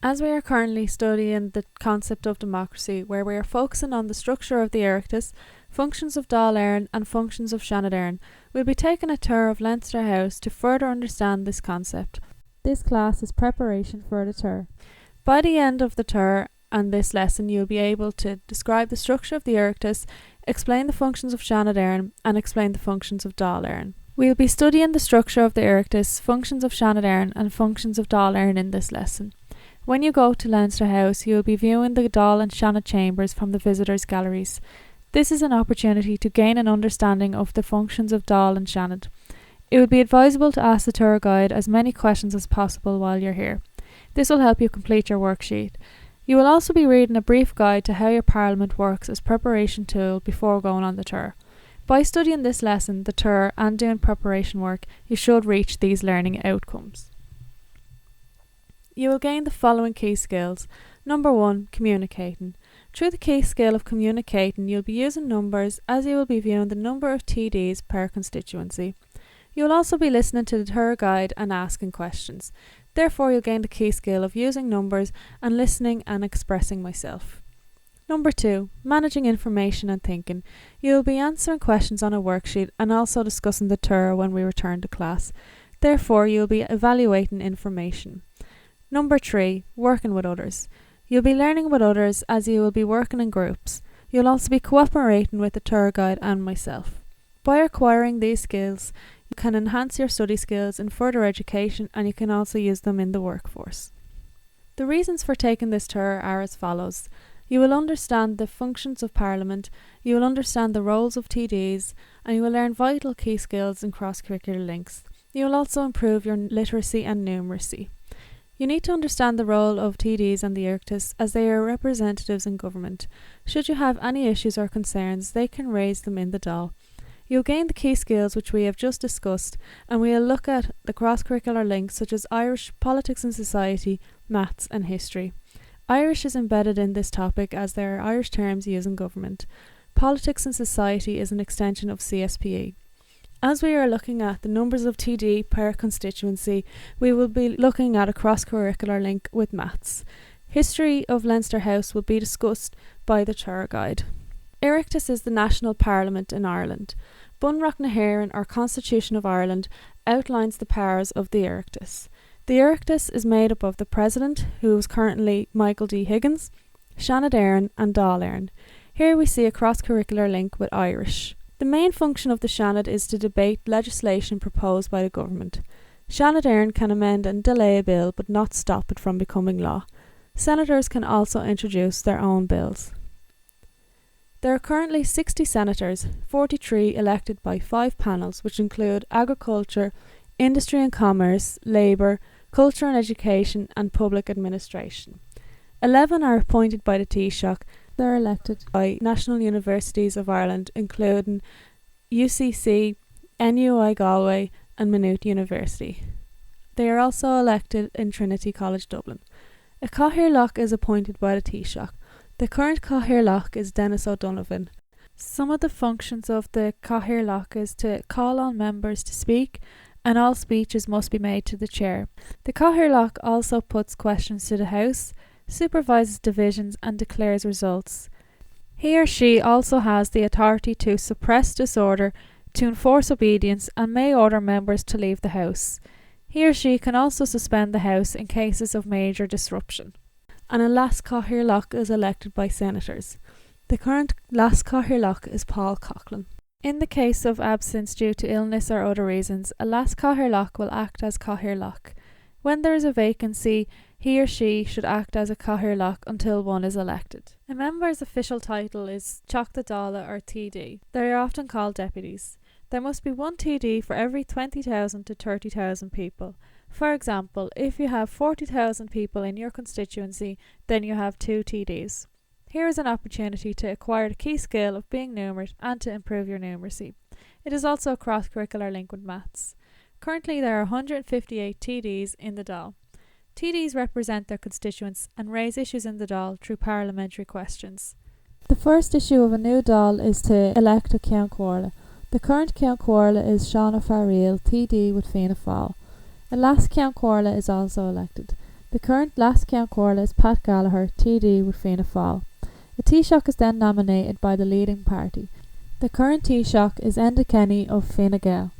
As we are currently studying the concept of democracy, where we are focusing on the structure of the Oireachtas, functions of Dáil Éireann and functions of Seanad Éireann, we'll be taking a tour of Leinster House to further understand this concept. This class is preparation for the tour. By the end of the tour and this lesson, you'll be able to describe the structure of the Oireachtas, explain the functions of Seanad Éireann and explain the functions of Dáil Éireann. We'll be studying the structure of the Oireachtas, functions of Seanad Éireann and functions of Dáil Éireann in this lesson. When you go to Leinster House, you will be viewing the Dáil and Seanad chambers from the visitors' galleries. This is an opportunity to gain an understanding of the functions of Dáil and Seanad. It would be advisable to ask the tour guide as many questions as possible while you're here. This will help you complete your worksheet. You will also be reading a brief guide to how your Parliament works as preparation tool before going on the tour. By studying this lesson, the tour and doing preparation work, you should reach these learning outcomes. You will gain the following key skills. Number 1, communicating. Through the key skill of communicating, you'll be using numbers as you will be viewing the number of TDs per constituency. You will also be listening to the tour guide and asking questions. Therefore, you'll gain the key skill of using numbers and listening and expressing myself. Number 2, managing information and thinking. You will be answering questions on a worksheet and also discussing the tour when we return to class. Therefore, you will be evaluating information. Number 3, working with others. You'll be learning with others as you will be working in groups. You'll also be cooperating with the tour guide and myself. By acquiring these skills, you can enhance your study skills in further education and you can also use them in the workforce. The reasons for taking this tour are as follows. You will understand the functions of Parliament, you will understand the roles of TDs, and you will learn vital key skills in cross-curricular links. You will also improve your literacy and numeracy. You need to understand the role of TDs and the Oireachtas as they are representatives in government. Should you have any issues or concerns, they can raise them in the Dáil. You'll gain the key skills which we have just discussed, and we'll look at the cross-curricular links such as Irish, politics and society, maths and history. Irish is embedded in this topic as there are Irish terms used in government. Politics and society is an extension of CSPE. As we are looking at the numbers of TD per constituency, we will be looking at a cross-curricular link with maths. History of Leinster House will be discussed by the tour guide. Oireachtas is the national parliament in Ireland. Bunreacht na hÉireann, or Constitution of Ireland, outlines the powers of the Oireachtas. The Oireachtas is made up of the President, who is currently Michael D. Higgins, Seanad Éireann and Dáil Éireann. Here we see a cross-curricular link with Irish. The main function of the Seanad is to debate legislation proposed by the government. Seanad Éireann can amend and delay a bill but not stop it from becoming law. Senators can also introduce their own bills. There are currently 60 senators, 43 elected by 5 panels which include agriculture, industry and commerce, labour, culture and education and public administration. 11 are appointed by the Taoiseach. They are elected by National Universities of Ireland, including UCC, NUI Galway and Maynooth University. They are also elected in Trinity College Dublin. A Cathaoirleach is appointed by the Taoiseach. The current Cathaoirleach is Denis O'Donovan. Some of the functions of the Cathaoirleach is to call on members to speak, and all speeches must be made to the chair. The Cathaoirleach also puts questions to the House, supervises divisions and declares results. He or she also has the authority to suppress disorder, to enforce obedience and may order members to leave the House. He or she can also suspend the House in cases of major disruption. And a last Cathaoirleach is elected by senators. The current last Cathaoirleach is Paul Coughlin. In the case of absence due to illness or other reasons, a last Cathaoirleach will act as Cathaoirleach. When there is a vacancy, he or she should act as a Cathaoirleach until one is elected. A member's official title is Teachta Dála or TD. They are often called deputies. There must be one TD for every 20,000 to 30,000 people. For example, if you have 40,000 people in your constituency, then you have 2 TDs. Here is an opportunity to acquire the key skill of being numerate and to improve your numeracy. It is also a cross-curricular link with maths. Currently there are 158 TDs in the Dáil. TDs represent their constituents and raise issues in the Dáil through parliamentary questions. The first issue of a new Dáil is to elect a Ceann Comhairle. The current Ceann Comhairle is Seán Ó Fáiríl, TD with Fianna Fáil. A last Ceann Comhairle is also elected. The current Last Count Corla is Pat Gallagher, TD with Fianna Fáil. A Taoiseach is then nominated by the leading party. The current Taoiseach is Enda Kenny of Fine Gael.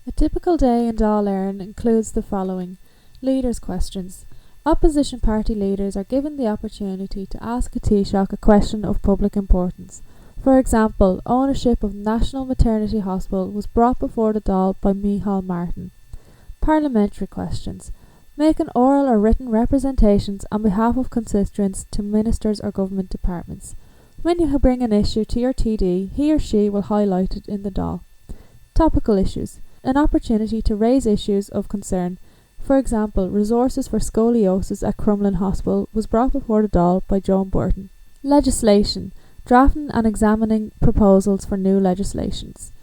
A typical day in Dáil Éireann includes the following. Leaders' questions. Opposition party leaders are given the opportunity to ask a Taoiseach a question of public importance. For example, ownership of National Maternity Hospital was brought before the Dáil by Micheál Martin. Parliamentary questions. Make an oral or written representations on behalf of constituents to ministers or government departments. When you bring an issue to your TD, he or she will highlight it in the Dáil. Topical issues. An opportunity to raise issues of concern. For example, resources for scoliosis at Crumlin Hospital was brought before the Dáil by Joan Burton. Legislation. Drafting and examining proposals for new legislations.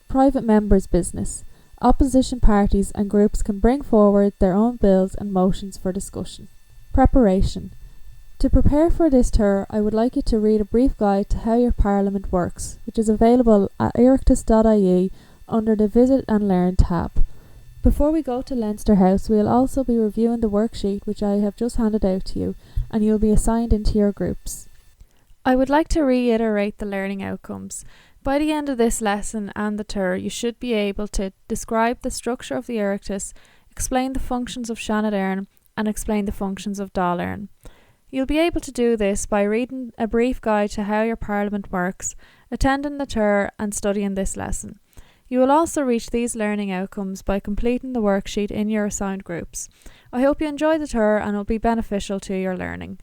Private members' business. Opposition parties and groups can bring forward their own bills and motions for discussion. Preparation. To prepare for this tour, I would like you to read a brief guide to how your Parliament works, which is available at oireachtas.ie under the Visit and Learn tab. Before we go to Leinster House, we will also be reviewing the worksheet which I have just handed out to you, and you will be assigned into your groups. I would like to reiterate the learning outcomes. By the end of this lesson and the tour, you should be able to describe the structure of the Oireachtas, explain the functions of Seanad Éireann, and explain the functions of Dáil Éireann. You'll be able to do this by reading a brief guide to how your Parliament works, attending the tour, and studying this lesson. You will also reach these learning outcomes by completing the worksheet in your assigned groups. I hope you enjoy the tour and it will be beneficial to your learning.